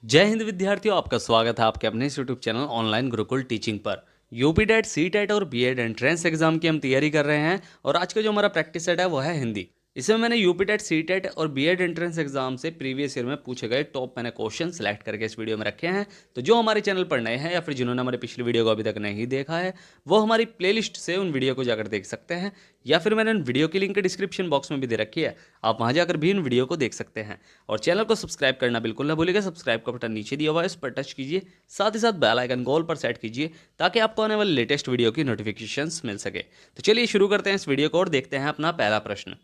जय हिंद विद्यार्थियों, आपका स्वागत है आपके अपने YouTube channel online Gurukul teaching पर। यूपी टेट, सी टेट और बी एड एंट्रेंस एग्जाम की हम तैयारी कर रहे हैं और आज का जो हमारा प्रैक्टिस सेट है वो है हिंदी। इसमें मैंने यूपी टेट, सी टेट और बी एड एंट्रेंस एग्जाम से प्रीवियस ईयर में पूछे गए टॉप मैंने क्वेश्चन सेलेक्ट करके इस वीडियो में रखे हैं। तो जो हमारे चैनल पर नए हैं या फिर जिन्होंने हमारी पिछली वीडियो को अभी तक नहीं देखा है वो हमारी प्लेलिस्ट से उन वीडियो को जाकर देख सकते हैं, या फिर मैंने उन वीडियो की लिंक डिस्क्रिप्शन बॉक्स में भी दे रखी है, आप वहां जाकर भी इन वीडियो को देख सकते हैं। और चैनल को सब्सक्राइब करना बिल्कुल ना भूलिएगा, सब्सक्राइब का बटन नीचे दिया हुआ है इस पर टच कीजिए, साथ ही साथ बेल आइकन गोल पर सेट कीजिए ताकि आपको आने वाले लेटेस्ट वीडियो की नोटिफिकेशंस मिल सके। तो चलिए शुरू करते हैं इस वीडियो को और देखते हैं अपना पहला प्रश्न।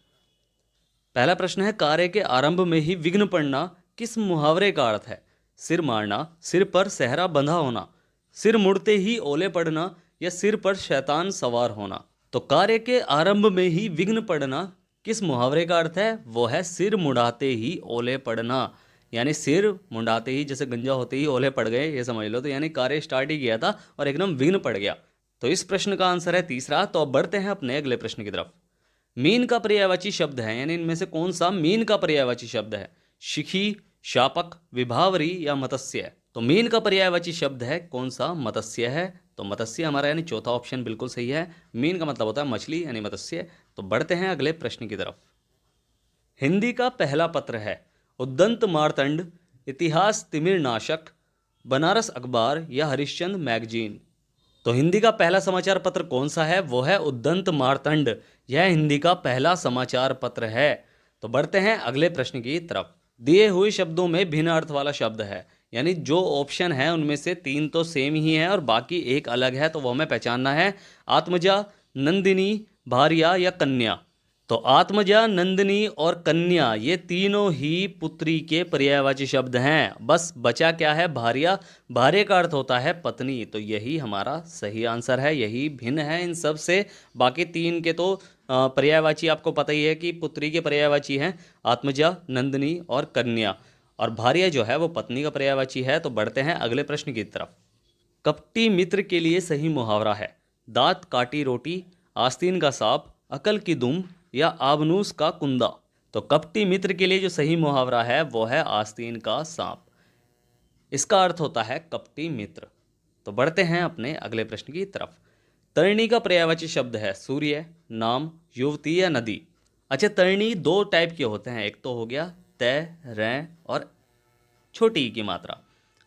पहला प्रश्न है, कार्य के आरंभ में ही विघ्न पड़ना किस मुहावरे का अर्थ है? सिर मारना, सिर पर सहरा बंधा होना, सिर मुड़ते ही ओले पड़ना या सिर पर शैतान सवार होना। तो कार्य के आरंभ में ही विघ्न पड़ना किस मुहावरे का अर्थ है? वो है सिर मुड़ाते ही ओले पड़ना। यानी सिर मुंडाते ही, जैसे गंजा होते ही ओले पड़ गए, ये समझ लो। तो यानी कार्य स्टार्ट ही किया था और एकदम विघ्न पड़ गया। तो इस प्रश्न का आंसर है तीसरा। तो अब बढ़ते हैं अपने अगले प्रश्न की तरफ। मीन का पर्यायवाची शब्द है, यानी इनमें से कौन सा मीन का पर्यायवाची शब्द है? शिखी, शापक, विभावरी या मत्स्य? तो मीन का पर्यायवाची शब्द है कौन सा? मत्स्य है। तो मत्स्य हमारा यानी चौथा ऑप्शन बिल्कुल सही है। मीन का मतलब होता है मछली यानी मत्स्य। तो बढ़ते हैं अगले प्रश्न की तरफ। हिंदी का पहला पत्र है उद्दंत मार्तंड, इतिहास तिमिर नाशक, बनारस अखबार या हरिश्चंद्र मैगजीन? तो हिंदी का पहला समाचार पत्र कौन सा है? वो है उद्दंत मार्तंड। यह हिंदी का पहला समाचार पत्र है। तो बढ़ते हैं अगले प्रश्न की तरफ। दिए हुए शब्दों में भिन्न अर्थ वाला शब्द है, यानी जो ऑप्शन है उनमें से तीन तो सेम ही है और बाकी एक अलग है, तो वो हमें पहचानना है। आत्मजा, नंदिनी, भार्या या कन्या? तो आत्मजा, नंदिनी और कन्या ये तीनों ही पुत्री के पर्यायवाची शब्द हैं। बस बचा क्या है? भार्या। भार्य का अर्थ होता है पत्नी। तो यही हमारा सही आंसर है, यही भिन्न है इन सब से। बाकी तीन के तो पर्यायवाची आपको पता ही है कि पुत्री के पर्यायवाची हैं आत्मजा, नंदिनी और कन्या, और भार्य जो है वो पत्नी का पर्यायवाची है। तो बढ़ते हैं अगले प्रश्न की तरफ। कपटी मित्र के लिए सही मुहावरा है? दांत काटी रोटी, आस्तीन का सांप, अकल की दुम या आबनूस का कुंदा? तो कपटी मित्र के लिए जो सही मुहावरा है वो है आस्तीन का सांप। इसका अर्थ होता है कपटी मित्र। तो बढ़ते हैं अपने अगले प्रश्न की तरफ। तरणी का पर्यायवाची शब्द है सूर्य, नाम, युवती या नदी? अच्छा, तरणी दो टाइप के होते हैं। एक तो हो गया तय, रैं और छोटी ई की मात्रा,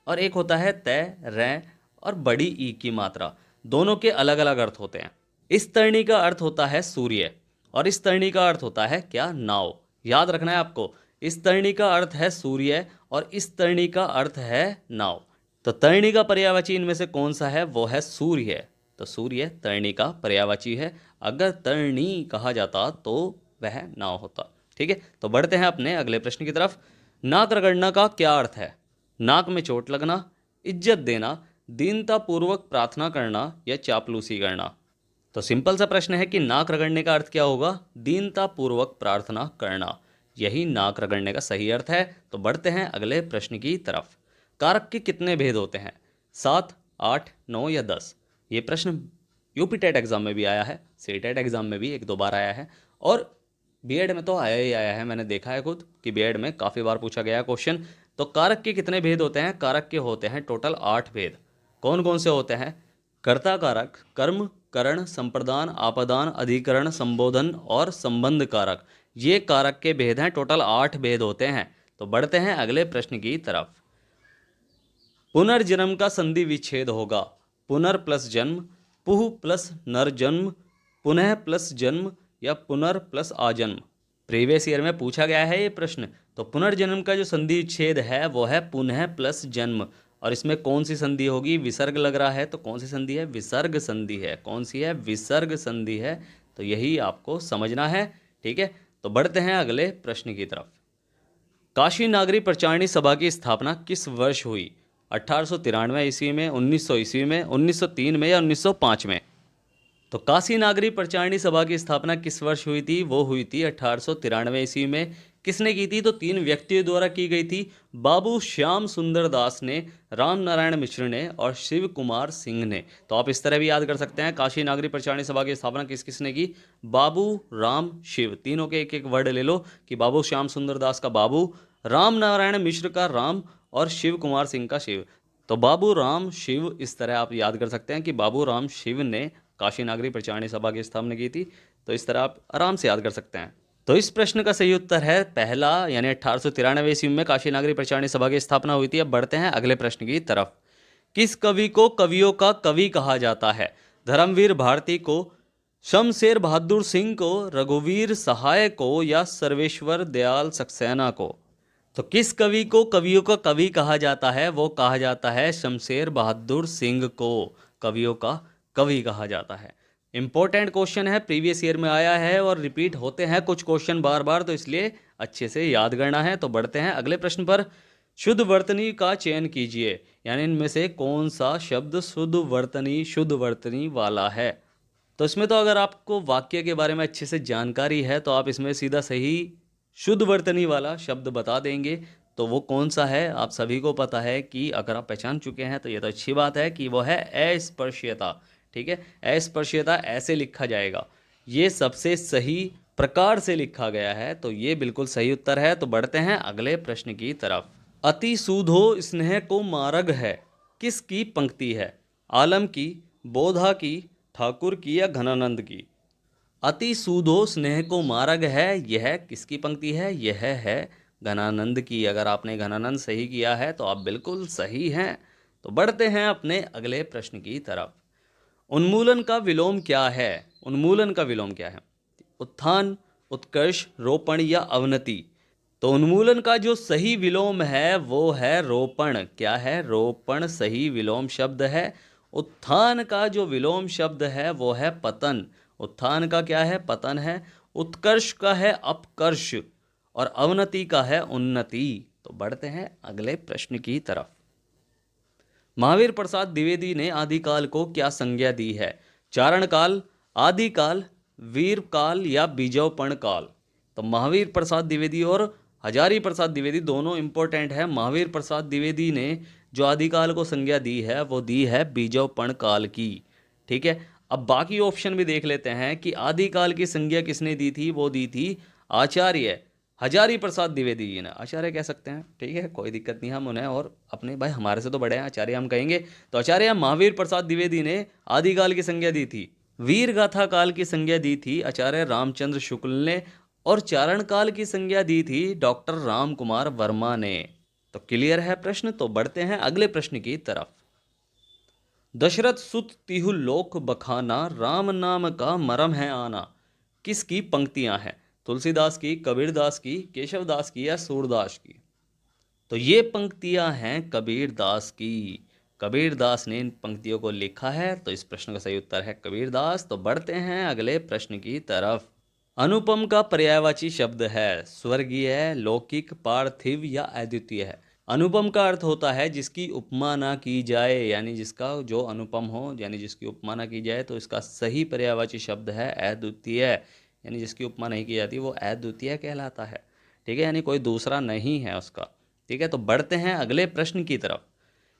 और एक होता है तय, रैं और बड़ी ई की मात्रा। दोनों के अलग अलग अर्थ होते हैं। इस तरणी का अर्थ होता है सूर्य और इस तरणी का अर्थ होता है क्या? नाव। याद रखना है आपको, इस तरणी का अर्थ है सूर्य और इस तरणी का अर्थ है नाव। तो तरणी का पर्यायवाची इनमें से कौन सा है? वो है सूर्य। तो सूर्य तरणी का पर्यायवाची है। अगर तरणी कहा जाता तो वह नाव होता। ठीक है, तो बढ़ते हैं अपने अगले प्रश्न की तरफ। नाक रगड़ना का क्या अर्थ है? नाक में चोट लगना, इज्जत देना, दीनता पूर्वक प्रार्थना करना या चापलूसी करना? तो सिंपल सा प्रश्न है कि नाक रगड़ने का अर्थ क्या होगा? दीनता पूर्वक प्रार्थना करना। यही नाक रगड़ने का सही अर्थ है। तो बढ़ते हैं अगले प्रश्न की तरफ। कारक के कितने भेद होते हैं? 7, 8, 9 या 10? ये प्रश्न यूपी टेट एग्जाम में भी आया है, सी टेट एग्जाम में भी एक दो बार आया है, और बीएड में तो आया ही आया है। मैंने देखा है खुद कि बीएड में काफ़ी बार पूछा गया है क्वेश्चन। तो कारक के कितने भेद होते हैं? कारक के होते हैं टोटल 8 भेद। कौन कौन से होते हैं? कर्ता कारक, कर्म, करण, संप्रदान, आपादान, अधिकरण, संबोधन और संबंध कारक। ये कारक के भेद हैं। टोटल 8 भेद होते हैं। तो बढ़ते हैं अगले प्रश्न की तरफ। पुनर्जन्म का संधि विच्छेद होगा? पुनर प्लस जन्म, पुह प्लस नरजन्म, पुनः प्लस जन्म या पुनर प्लस आजन्म? प्रीवियस ईयर में पूछा गया है ये प्रश्न। तो पुनर्जन्म का जो संधि विच्छेद है वो है पुनः प्लस जन्म। और इसमें कौन सी संधि होगी? विसर्ग लग रहा है, तो कौन सी संधि है? विसर्ग संधि है। कौन सी है? विसर्ग संधि है। तो यही आपको समझना है। ठीक है, तो बढ़ते हैं अगले प्रश्न की तरफ। काशी नागरी प्रचारणी सभा की स्थापना किस वर्ष हुई? 1893 ईस्वी में, 1900 ईस्वी में, 1903 में या 1905 में? तो काशी नागरी प्रचारणी सभा की स्थापना किस वर्ष हुई थी? वो हुई थी 1893 ईस्वी में। किसने की थी? तो 3 व्यक्तियों द्वारा की गई थी। बाबू श्याम सुंदर दास ने, राम नारायण मिश्र ने और शिव कुमार सिंह ने। तो आप इस तरह भी याद कर सकते हैं, काशी नागरी प्रचारणी सभा की स्थापना किस किसने की? बाबू, राम, शिव, तीनों के एक एक वर्ड ले लो कि बाबू श्याम सुंदर दास का बाबू, राम नारायण मिश्र का राम और शिव कुमार सिंह का शिव। तो बाबू राम शिव, इस तरह आप याद कर सकते हैं कि बाबू राम शिव ने काशी नागरी प्रचारणी सभा की स्थापना की थी। तो इस तरह आप आराम से याद कर सकते हैं। तो इस प्रश्न का सही उत्तर है पहला, यानी 1893 ईस्वी में काशी नागरी प्रचारणी सभा की स्थापना हुई थी। अब बढ़ते हैं अगले प्रश्न की तरफ। किस कवि को कवियों का कवि कहा जाता है? धर्मवीर भारती को, शमशेर बहादुर सिंह को, रघुवीर सहाय को या सर्वेश्वर दयाल सक्सेना को? तो किस कवि को कवियों का कवि कहा जाता है? वो कहा जाता है शमशेर बहादुर सिंह को कवियों का कवि कहा जाता है। इंपॉर्टेंट क्वेश्चन है, प्रीवियस ईयर में आया है और रिपीट होते हैं कुछ क्वेश्चन बार बार, तो इसलिए अच्छे से याद करना है। तो बढ़ते हैं अगले प्रश्न पर। शुद्ध वर्तनी का चयन कीजिए, यानी इनमें से कौन सा शब्द शुद्ध वर्तनी वाला है? तो इसमें तो अगर आपको वाक्य के बारे में अच्छे से जानकारी है तो आप इसमें सीधा सही शुद्ध वर्तनी वाला शब्द बता देंगे। तो वो कौन सा है? आप सभी को पता है कि अगर आप पहचान चुके हैं तो ये तो अच्छी बात है कि वो है अस्पृश्यता। ठीक है, अस्पृश्यता ऐसे लिखा जाएगा, ये सबसे सही प्रकार से लिखा गया है, तो ये बिल्कुल सही उत्तर है। तो बढ़ते हैं अगले प्रश्न की तरफ। अति सूधो स्नेह को मार्ग है, किसकी पंक्ति है? आलम की, बोधा की, ठाकुर की या घनानंद की? अति सूधो स्नेह को मार्ग है, यह किसकी पंक्ति है? यह है घनानंद की। अगर आपने घनानंद सही किया है तो आप बिल्कुल सही हैं। तो बढ़ते हैं अपने अगले प्रश्न की तरफ। उन्मूलन का विलोम क्या है? उन्मूलन का विलोम क्या है? उत्थान, उत्कर्ष, रोपण या अवनति? तो उन्मूलन का जो सही विलोम है वो है रोपण। क्या है? रोपण सही विलोम शब्द है। उत्थान का जो विलोम शब्द है वो है पतन। उत्थान का क्या है? पतन है। उत्कर्ष का है अपकर्ष और अवनति का है उन्नति। तो बढ़ते हैं अगले प्रश्न की तरफ। महावीर प्रसाद द्विवेदी ने आदिकाल को क्या संज्ञा दी है? चारण काल, आदिकाल, वीर काल या बीजोपण काल? तो महावीर प्रसाद द्विवेदी और हजारी प्रसाद द्विवेदी दोनों इंपॉर्टेंट है। महावीर प्रसाद द्विवेदी ने जो आदिकाल को संज्ञा दी है वो दी है बीजोपण काल की। ठीक है, अब बाकी ऑप्शन भी देख लेते हैं कि आदिकाल की संज्ञा किसने दी थी? वो दी थी आचार्य हजारी प्रसाद द्विवेदी जी ने। आचार्य कह सकते हैं, ठीक है, कोई दिक्कत नहीं, हम उन्हें, और अपने भाई हमारे से तो बड़े हैं, आचार्य हम कहेंगे। तो आचार्य महावीर प्रसाद द्विवेदी ने आदिकाल की संज्ञा दी थी। वीर गाथा काल की संज्ञा दी थी आचार्य रामचंद्र शुक्ल ने, और चारण काल की संज्ञा दी थी डॉक्टर राम कुमार वर्मा ने। तो क्लियर है प्रश्न। तो बढ़ते हैं अगले प्रश्न की तरफ। दशरथ सुत तिहु लोक बखाना, राम नाम का मरम है आना, किसकी पंक्तियां हैं? तुलसीदास की, कबीरदास की, केशवदास की या सूरदास की? तो ये पंक्तियां हैं कबीरदास की। कबीरदास ने इन पंक्तियों को लिखा है, तो इस प्रश्न का सही उत्तर है कबीरदास। तो बढ़ते हैं अगले प्रश्न की तरफ। अनुपम का पर्यायवाची शब्द है स्वर्गीय, लौकिक, पार्थिव या अद्वितीय है? अनुपम का अर्थ होता है जिसकी उपमा ना की जाए, यानी जिसका जो अनुपम हो, यानी जिसकी उपमा ना की जाए। तो इसका सही पर्यायवाची शब्द है अद्वितीय, यानी जिसकी उपमा नहीं की जाती वो अद्वितीय कहलाता है। ठीक है, यानी कोई दूसरा नहीं है उसका। ठीक है, तो बढ़ते हैं अगले प्रश्न की तरफ।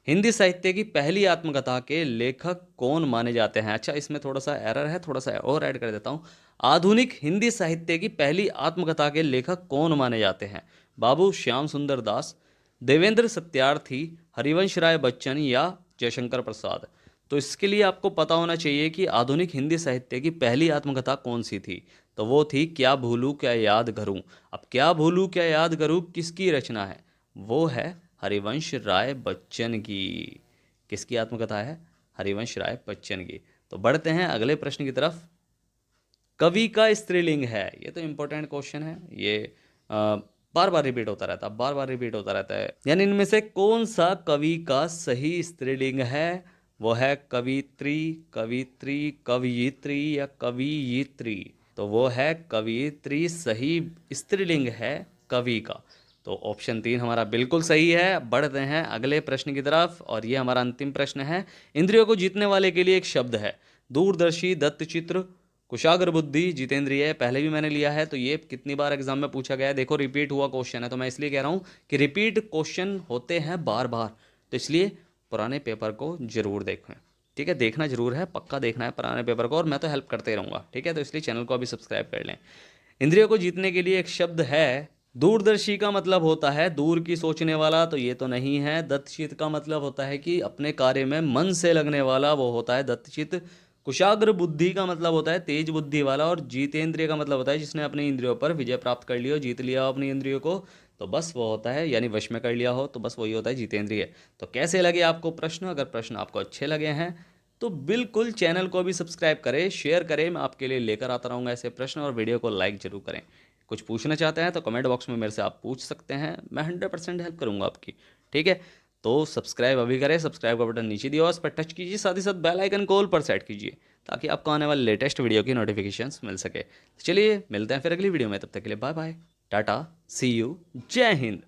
हिंदी साहित्य की पहली आत्मकथा के लेखक कौन माने जाते हैं? अच्छा, इसमें थोड़ा सा एरर है, थोड़ा सा और ऐड कर देता हूँ। आधुनिक हिंदी साहित्य की पहली आत्मकथा के लेखक कौन माने जाते हैं? बाबू श्याम सुंदर दास, देवेंद्र सत्यार्थी, हरिवंश राय बच्चन या जयशंकर प्रसाद? तो इसके लिए आपको पता होना चाहिए कि आधुनिक हिंदी साहित्य की पहली आत्मकथा कौन सी थी। तो वो थी क्या भूलूं क्या याद करूं। अब क्या भूलूं क्या याद करूं किसकी रचना है? वो है हरिवंश राय बच्चन की। किसकी आत्मकथा है? हरिवंश राय बच्चन की। तो बढ़ते हैं अगले प्रश्न की तरफ। कवि का स्त्रीलिंग है, ये तो इंपॉर्टेंट क्वेश्चन है, ये बार बार रिपीट होता रहता है, बार बार रिपीट होता रहता है। यानी इनमें से कौन सा कवि का सही स्त्रीलिंग है? वो है कवित्री, कवित्री, कवयित्री या कवियित्री? तो वो है कवियित्री सही स्त्रीलिंग है कवि का। तो ऑप्शन 3 हमारा बिल्कुल सही है। बढ़ते हैं अगले प्रश्न की तरफ, और ये हमारा अंतिम प्रश्न है। इंद्रियों को जीतने वाले के लिए एक शब्द है दूरदर्शी, दत्तचित्र, कुशाग्र बुद्धि, जितेंद्रिय। पहले भी मैंने लिया है, तो ये कितनी बार एग्जाम में पूछा गया है? देखो रिपीट हुआ क्वेश्चन है, तो मैं इसलिए कह रहा हूँ कि रिपीट क्वेश्चन होते हैं बार बार, तो इसलिए पुराने पेपर को जरूर देखें। ठीक है, देखना जरूर है, पक्का देखना है पुराने पेपर को, और मैं तो हेल्प करते रहूँगा। ठीक है, तो इसलिए चैनल को अभी सब्सक्राइब कर लें। इंद्रियों को जीतने के लिए एक शब्द है दूरदर्शी का मतलब होता है दूर की सोचने वाला, तो ये तो नहीं है। दत्तचित का मतलब होता है कि अपने कार्य में मन से लगने वाला, वो होता है दत्तचित। कुशाग्र बुद्धि का मतलब होता है तेज बुद्धि वाला। और जीतेंद्रिय का मतलब होता है जिसने अपनी इंद्रियों पर विजय प्राप्त कर लिया हो, जीत लिया हो अपनी इंद्रियों को, तो बस वो होता है, यानी वश में कर लिया हो, तो बस वही होता है जीतेंद्रिय। तो कैसे लगे आपको प्रश्न? अगर प्रश्न आपको अच्छे लगे हैं तो बिल्कुल चैनल को भी सब्सक्राइब करें, शेयर करें। मैं आपके लिए लेकर आता रहूँगा ऐसे प्रश्न, और वीडियो को लाइक जरूर करें। कुछ पूछना चाहते हैं तो कमेंट बॉक्स में मेरे से आप पूछ सकते हैं, मैं 100% हेल्प करूंगा आपकी। ठीक है, तो सब्सक्राइब अभी करें, सब्सक्राइब का बटन नीचे दिया हुआ, उस पर टच कीजिए, साथ ही साथ बेल आइकन को ऑल पर सेट कीजिए, ताकि आपको आने वाले लेटेस्ट वीडियो की नोटिफिकेशंस मिल सके। तो चलिए मिलते हैं फिर अगली वीडियो में, तब तक के लिए bye bye, tata, see you, जय हिंद।